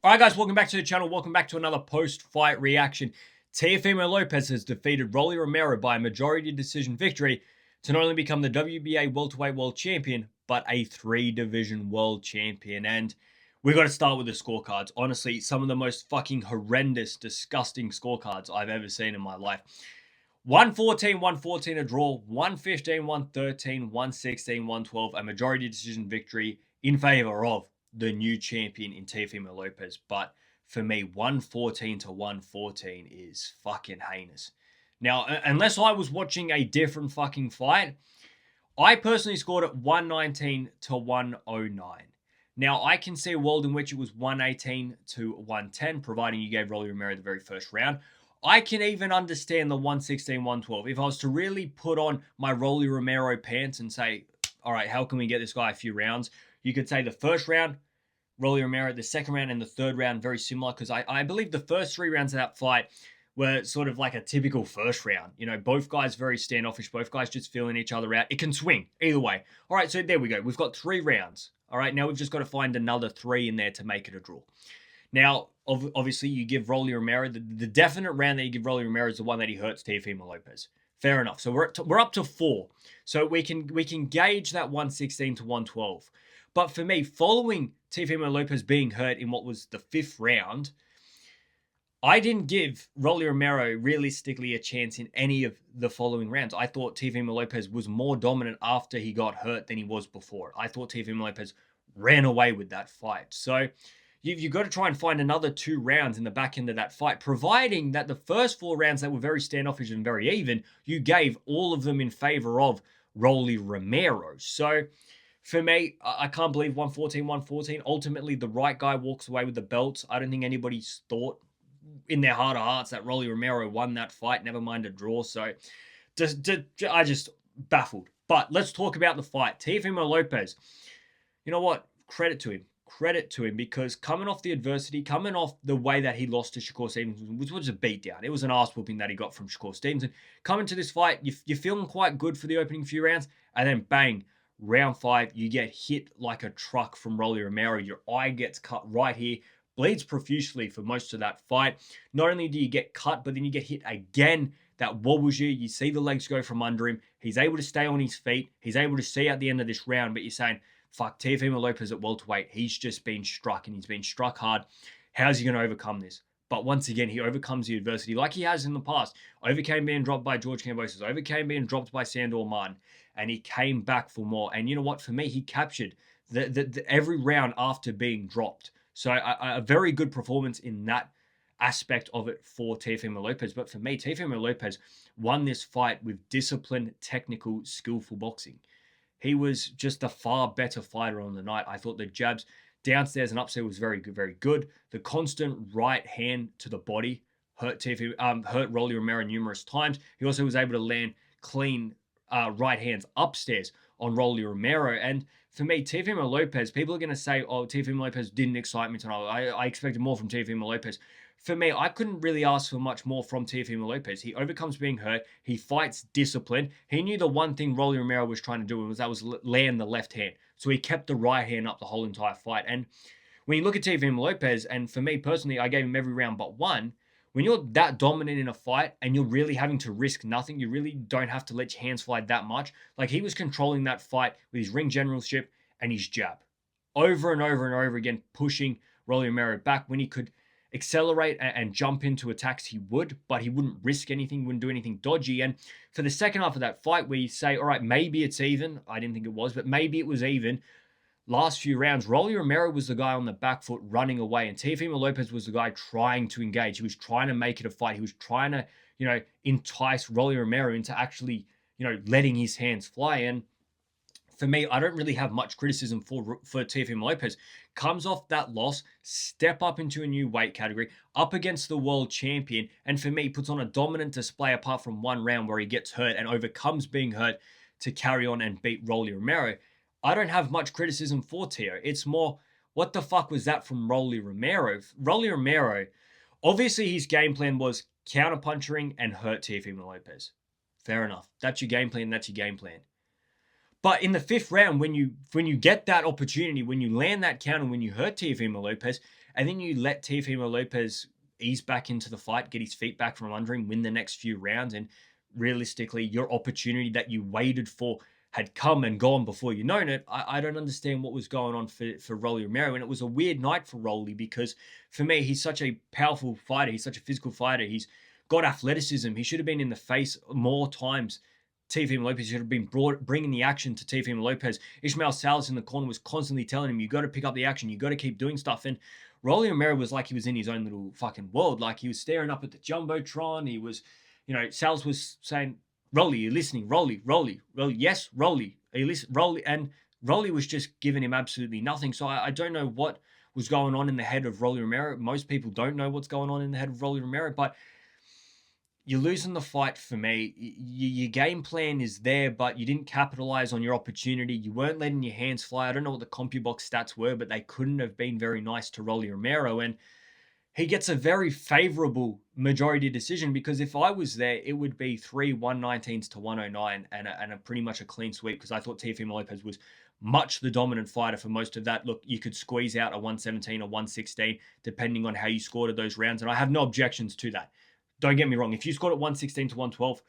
All right, guys, welcome back to the channel. Welcome back to another post-fight reaction. Teofimo Lopez has defeated Roly Romero by a majority decision victory to not only become the WBA welterweight world champion, but a 3-division world champion. And we got to start with the scorecards. Honestly, some of the most fucking horrendous, disgusting scorecards I've ever seen in my life. 114, 114 a draw, 115, 113, 116, 112, a majority decision victory in favor of the new champion in Teofimo Lopez. But for me, 114 to 114 is fucking heinous. Now, unless I was watching a different fucking fight, I personally scored it 119 to 109. Now, I can see a world in which it was 118 to 110, providing you gave Roly Romero the very first round. I can even understand the 116, 112. If I was to really put on my Roly Romero pants and say, all right, how can we get this guy a few rounds? You could say the first round, Roly Romero, the second round and the third round, very similar, because I believe the first 3 rounds of that fight were sort of like a typical first round. You know, both guys very standoffish, both guys just feeling each other out. It can swing either way. All right, so there we go. We've got 3 rounds. All right, now we've just got to find another 3 in there to make it a draw. Now, obviously, you give Roly Romero, the definite round that you give Roly Romero is the one that he hurts Teofimo Lopez. Fair enough. So we're up to 4. So we can gauge that 116 to 112. But for me, following Teofimo Lopez being hurt in what was the 5th round, I didn't give Roly Romero realistically a chance in any of the following rounds. I thought Teofimo Lopez was more dominant after he got hurt than he was before. I thought Teofimo Lopez ran away with that fight. So you've got to try and find another 2 rounds in the back end of that fight, providing that the first 4 rounds that were very standoffish and very even, you gave all of them in favor of Roly Romero. So for me, I can't believe 114, 114. Ultimately, the right guy walks away with the belt. I don't think anybody's thought in their heart of hearts that Roly Romero won that fight, never mind a draw. So I just baffled. But let's talk about the fight. Teofimo Lopez, you know what? Credit to him. Credit to him, because coming off the adversity, coming off the way that he lost to Shakur Stevenson, which was a beatdown. It was an ass whooping that he got from Shakur Stevenson. Coming to this fight, you're feeling quite good for the opening few rounds, and then bang, round 5, you get hit like a truck from Roly Romero. Your eye gets cut right here, bleeds profusely for most of that fight. Not only do you get cut, but then you get hit again. That wobbles you. You see the legs go from under him. He's able to stay on his feet. He's able to see at the end of this round, but you're saying, fuck, Teofimo Lopez at welterweight, he's just been struck, and he's been struck hard. How's he going to overcome this? But once again, he overcomes the adversity like he has in the past. Overcame being dropped by George Kambosos, overcame being dropped by Sandor Martin, and he came back for more. And you know what? For me, he captured every round after being dropped. So a very good performance in that aspect of it for Teofimo Lopez. But for me, Teofimo Lopez won this fight with disciplined, technical, skillful boxing. He was just a far better fighter on the night. I thought the jabs downstairs and upstairs was very good, very good. The constant right hand to the body hurt Roly Romero numerous times. He also was able to land clean right hands upstairs on Roly Romero. And for me, Teofimo Lopez, people are going to say, oh, Teofimo Lopez didn't excite me tonight. I expected more from Teofimo Lopez. For me, I couldn't really ask for much more from Teofimo Lopez. He overcomes being hurt. He fights discipline. He knew the one thing Roly Romero was trying to do was land the left hand. So he kept the right hand up the whole entire fight. And when you look at Teofimo Lopez, and for me personally, I gave him every round but 1. When you're that dominant in a fight and you're really having to risk nothing, you really don't have to let your hands fly that much. Like, he was controlling that fight with his ring generalship and his jab. Over and over and over again, pushing Roly Romero back. When he could accelerate and jump into attacks, he would, but he wouldn't risk anything, wouldn't do anything dodgy. And for the second half of that fight, where you say, all right, maybe it's even. I didn't think it was, but maybe it was even. Last few rounds, Roly Romero was the guy on the back foot running away, and Teofimo Lopez was the guy trying to engage. He was trying to make it a fight. He was trying to, entice Roly Romero into actually, letting his hands fly. And for me, I don't really have much criticism for Teofimo Lopez. Comes off that loss, step up into a new weight category, up against the world champion, and for me, puts on a dominant display apart from one round where he gets hurt and overcomes being hurt to carry on and beat Roly Romero. I don't have much criticism for Teo. It's more, what the fuck was that from Roly Romero? Roly Romero, obviously his game plan was counterpunching and hurt Teofimo Lopez. Fair enough. That's your game plan. That's your game plan. But in the fifth round, when you get that opportunity, when you land that counter, when you hurt Teofimo Lopez, and then you let Teofimo Lopez ease back into the fight, get his feet back from under him, win the next few rounds, and realistically, your opportunity that you waited for had come and gone before you known it. I don't understand what was going on for Roly Romero. And it was a weird night for Roly because for me, he's such a powerful fighter. He's such a physical fighter. He's got athleticism. He should have been in the face more times. Teofimo Lopez should have been bringing the action to Teofimo Lopez. Ismael Salas in the corner was constantly telling him, you got to pick up the action. You got to keep doing stuff. And Roly Romero was like he was in his own little fucking world. Like he was staring up at the Jumbotron. He was, Salas was saying, Roly, you listening? Roly, yes, Roly. Are you listening? Roly. And Roly was just giving him absolutely nothing. So I don't know what was going on in the head of Roly Romero. Most people don't know what's going on in the head of Roly Romero, but you're losing the fight for me. Your game plan is there, but you didn't capitalize on your opportunity. You weren't letting your hands fly. I don't know what the CompuBox stats were, but they couldn't have been very nice to Roly Romero. And he gets a very favorable majority decision because if I was there, it would be 3 119s to 109 and a pretty much a clean sweep because I thought Teofimo Lopez was much the dominant fighter for most of that. Look, you could squeeze out a 117 or 116 depending on how you scored at those rounds, and I have no objections to that. Don't get me wrong. If you scored at 116 to 112,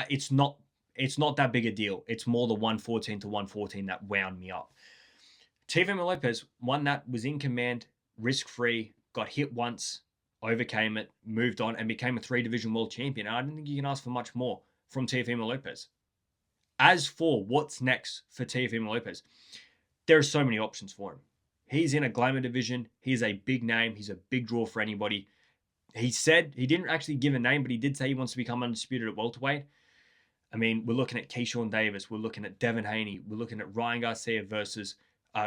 it's not that big a deal. It's more the 114 to 114 that wound me up. Teofimo Lopez, one that was in command, risk-free, got hit once, overcame it, moved on, and became a 3-division world champion. And I don't think you can ask for much more from Teofimo Lopez. As for what's next for Teofimo Lopez, there are so many options for him. He's in a glamour division. He's a big name. He's a big draw for anybody. He said, he didn't actually give a name, but he did say he wants to become undisputed at welterweight. I mean, we're looking at Keyshawn Davis. We're looking at Devin Haney. We're looking at Ryan Garcia versus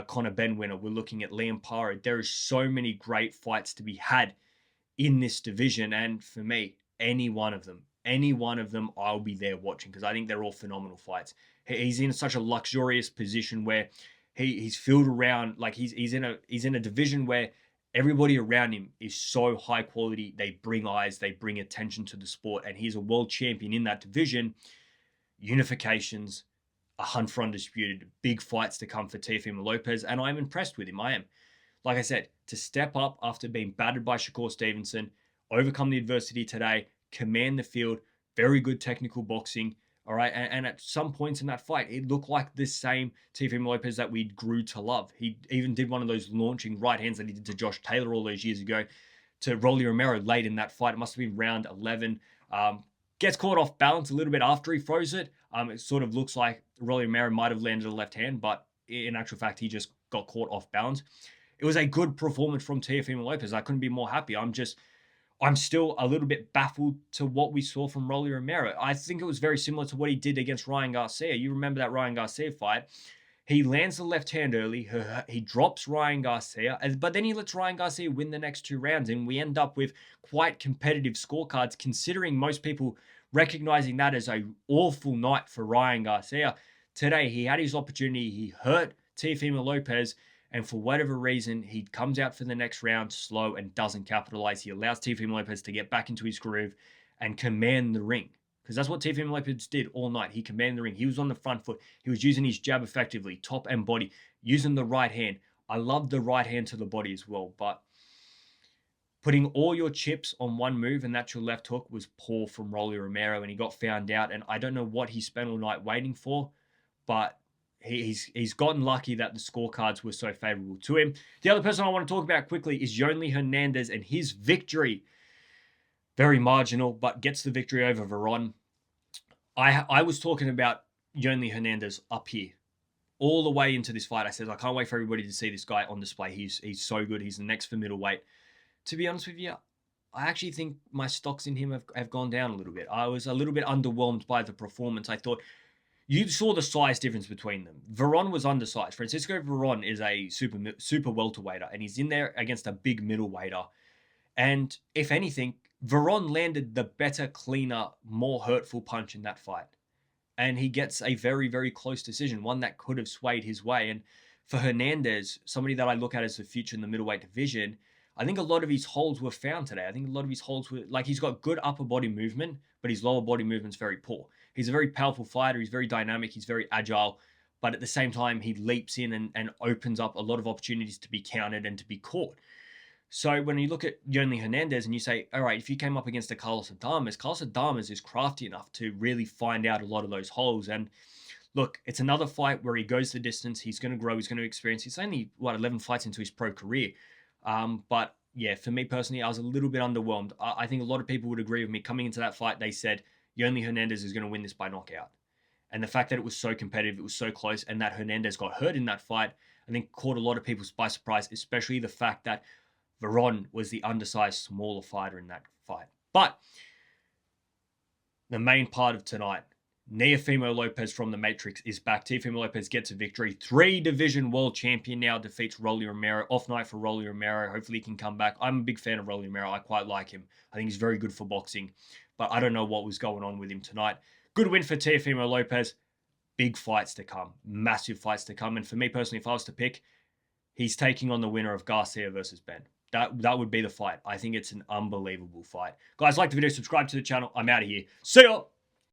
Conor Benwinner. We're looking at Liam Paro. There are so many great fights to be had in this division. And for me, any one of them, I'll be there watching because I think they're all phenomenal fights. He's in such a luxurious position where he's filled around, like he's in a division where everybody around him is so high quality. They bring eyes, they bring attention to the sport, and he's a world champion in that division. Unifications, a hunt for undisputed, big fights to come for Teofimo Lopez, and I'm impressed with him. I am. Like I said, to step up after being battered by Shakur Stevenson, overcome the adversity today, command the field, very good technical boxing. All right. And at some points in that fight, it looked like the same Teofimo Lopez that we grew to love. He even did one of those launching right hands that he did to Josh Taylor all those years ago to Roly Romero late in that fight. It must have been round 11. Gets caught off balance a little bit after he froze it. It sort of looks like Roly Romero might have landed a left hand, but in actual fact, he just got caught off balance. It was a good performance from Teofimo Lopez. I couldn't be more happy. I'm still a little bit baffled to what we saw from Roly Romero. I think it was very similar to what he did against Ryan Garcia. You remember that Ryan Garcia fight. He lands the left hand early. He drops Ryan Garcia, but then he lets Ryan Garcia win the next 2 rounds, and we end up with quite competitive scorecards, considering most people recognizing that as an awful night for Ryan Garcia. Today, he had his opportunity. He hurt Teofimo Lopez, and for whatever reason, he comes out for the next round slow and doesn't capitalize. He allows Teofimo Lopez to get back into his groove and command the ring. Because that's what Teofimo Lopez did all night. He commanded the ring. He was on the front foot. He was using his jab effectively, top and body, using the right hand. I love the right hand to the body as well. But putting all your chips on one move, and that's your left hook, was poor from Roly Romero, and he got found out. And I don't know what he spent all night waiting for, but he's gotten lucky that the scorecards were so favorable to him. The other person I want to talk about quickly is Yoni Hernandez and his victory. Very marginal, but gets the victory over Veron. I was talking about Yoni Hernandez up here all the way into this fight. I said, I can't wait for everybody to see this guy on display. He's so good. He's the next for middleweight. To be honest with you, I actually think my stocks in him have gone down a little bit. I was a little bit underwhelmed by the performance. I thought, you saw the size difference between them. Veron was undersized. Francisco Veron is a super welterweighter, and he's in there against a big middleweighter. And if anything, Veron landed the better, cleaner, more hurtful punch in that fight. And he gets a very, very close decision, one that could have swayed his way. And for Hernandez, somebody that I look at as the future in the middleweight division, I think a lot of his holds were found today. I think a lot of his holds were, like, he's got good upper body movement, but his lower body movement's very poor. He's a very powerful fighter. He's very dynamic. He's very agile. But at the same time, he leaps in and opens up a lot of opportunities to be countered and to be caught. So when you look at Yoni Hernandez and you say, all right, if you came up against a Carlos Adames is crafty enough to really find out a lot of those holes. And look, it's another fight where he goes the distance. He's going to grow. He's going to experience. He's only, 11 fights into his pro career. But yeah, for me personally, I was a little bit underwhelmed. I think a lot of people would agree with me. Coming into that fight, they said, Yoni Hernandez is going to win this by knockout. And the fact that it was so competitive, it was so close, and that Hernandez got hurt in that fight, I think caught a lot of people by surprise, especially the fact that Veron was the undersized, smaller fighter in that fight. But the main part of tonight, Teofimo Lopez from the Matrix is back. Teofimo Lopez gets a victory. 3-division world champion now, defeats Roly Romero. Off night for Roly Romero. Hopefully he can come back. I'm a big fan of Roly Romero. I quite like him. I think he's very good for boxing. But I don't know what was going on with him tonight. Good win for Teofimo Lopez. Big fights to come. Massive fights to come. And for me personally, if I was to pick, he's taking on the winner of Garcia versus Ben. That would be the fight. I think it's an unbelievable fight. Guys, like the video, subscribe to the channel. I'm out of here. See ya!